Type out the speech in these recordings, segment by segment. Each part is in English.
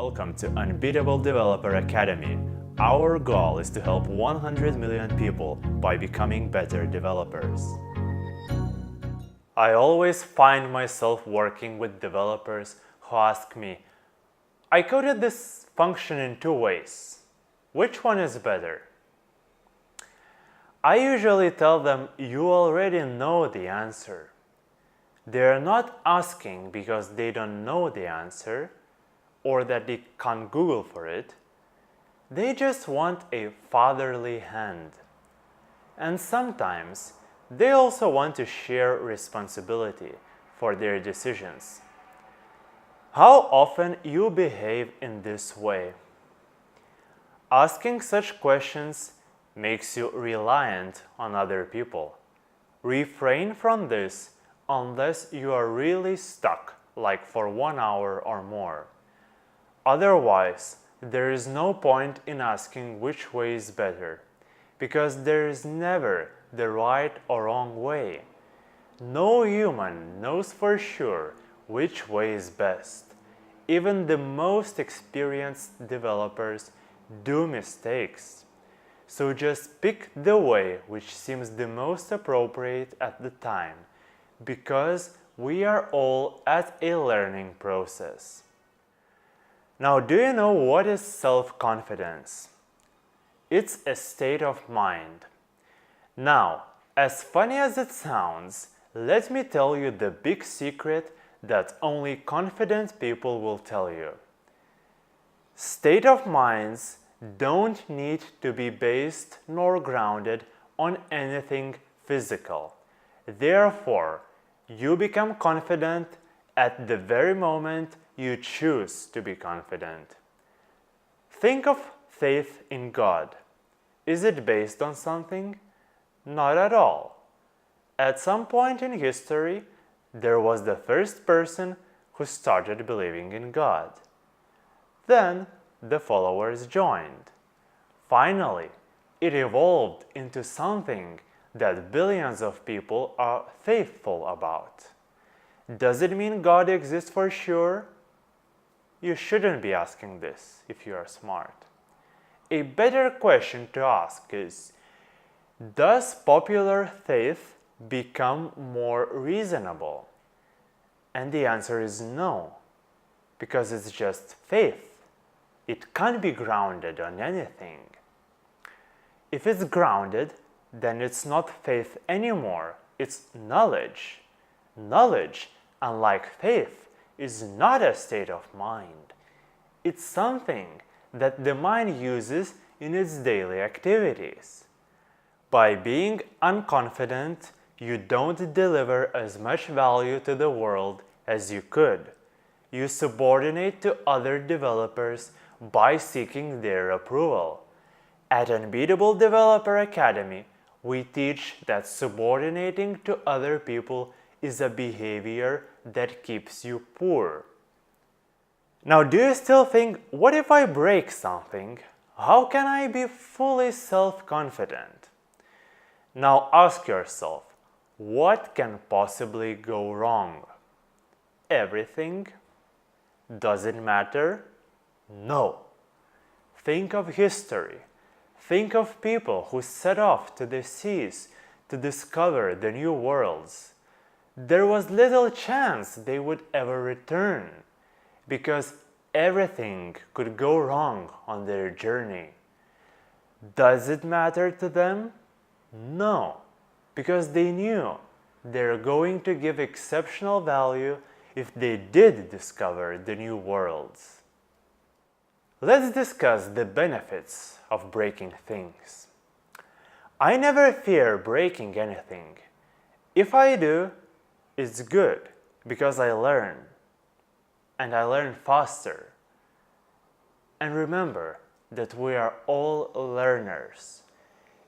Welcome to Unbeatable Developer Academy. Our goal is to help 100 million people by becoming better developers. I always find myself working with developers who ask me, I coded this function in 2 ways. Which one is better? I usually tell them you already know the answer. They are not asking because they don't know the answer or that they can't Google for it. They just want a fatherly hand. And sometimes they also want to share responsibility for their decisions. How often you behave in this way? Asking such questions makes you reliant on other people. Refrain from this unless you are really stuck, like for 1 hour or more. Otherwise, there is no point in asking which way is better, because there is never the right or wrong way. No human knows for sure which way is best. Even the most experienced developers do mistakes. So just pick the way which seems the most appropriate at the time, because we are all at a learning process. Now, do you know what is self-confidence? It's a state of mind. Now, as funny as it sounds, let me tell you the big secret that only confident people will tell you. State of minds don't need to be based nor grounded on anything physical. Therefore, you become confident at the very moment you choose to be confident. Think of faith in God. Is it based on something? Not at all. At some point in history, there was the first person who started believing in God. Then the followers joined. Finally, it evolved into something that billions of people are faithful about. Does it mean God exists for sure? You shouldn't be asking this if you are smart. A better question to ask is, does popular faith become more reasonable? And the answer is no, because it's just faith. It can't be grounded on anything. If it's grounded, then it's not faith anymore, it's knowledge. Knowledge, unlike faith, is not a state of mind. It's something that the mind uses in its daily activities. By being unconfident, you don't deliver as much value to the world as you could. You subordinate to other developers by seeking their approval. At Unbeatable Developer Academy, we teach that subordinating to other people is a behavior that keeps you poor. Now, do you still think, what if I break something? How can I be fully self-confident? Now ask yourself, what can possibly go wrong? Everything? Does it matter? No. Think of history. Think of people who set off to the seas to discover the new worlds. There was little chance they would ever return, because everything could go wrong on their journey. Does it matter to them? No, because they knew they're going to give exceptional value if they did discover the new worlds. Let's discuss the benefits of breaking things. I never fear breaking anything. If I do, it's good, because I learn. And I learn faster. And remember that we are all learners.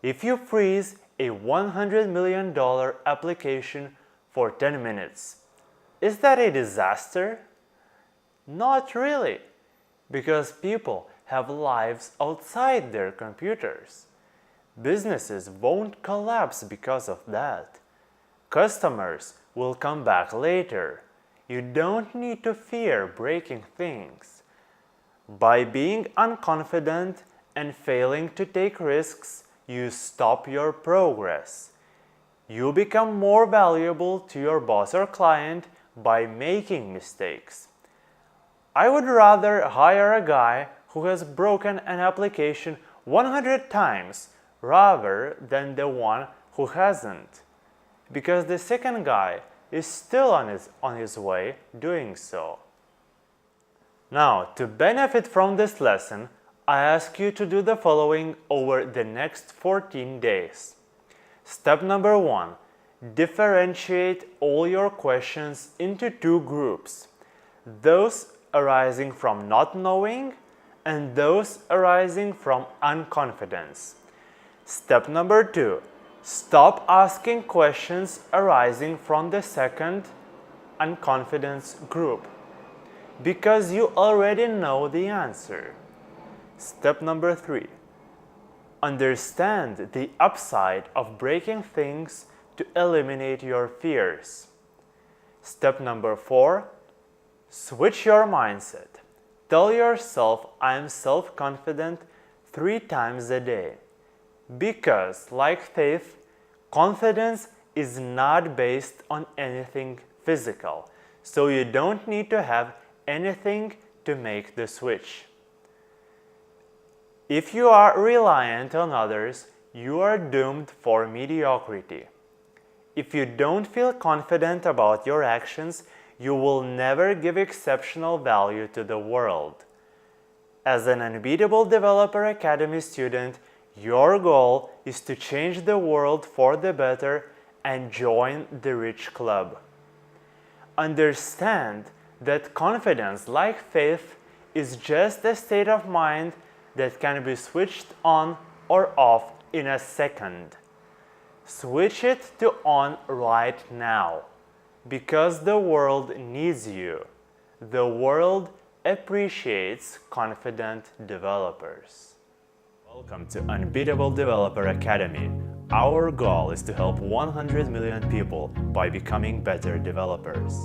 If you freeze a $100 million application for 10 minutes, is that a disaster? Not really, because people have lives outside their computers. Businesses won't collapse because of that. Customers will come back later. You don't need to fear breaking things. By being unconfident and failing to take risks, you stop your progress. You become more valuable to your boss or client by making mistakes. I would rather hire a guy who has broken an application 100 times rather than the one who hasn't, because the second guy is still on his way doing so. Now, to benefit from this lesson, I ask you to do the following over the next 14 days. Step number 1. Differentiate all your questions into 2 groups. Those arising from not knowing and those arising from unconfidence. Step number 2. Stop asking questions arising from the second, unconfidence group, because you already know the answer. Step number 3. Understand the upside of breaking things to eliminate your fears. Step number 4. Switch your mindset. Tell yourself, I am self-confident 3 times a day. Because, like faith, confidence is not based on anything physical, so you don't need to have anything to make the switch. If you are reliant on others, you are doomed for mediocrity. If you don't feel confident about your actions, you will never give exceptional value to the world. As an Unbeatable Developer Academy student, your goal is to change the world for the better and join the rich club. Understand that confidence, like faith, is just a state of mind that can be switched on or off in a second. Switch it to on right now, because the world needs you. The world appreciates confident developers. Welcome to Unbeatable Developer Academy. Our goal is to help 100 million people by becoming better developers.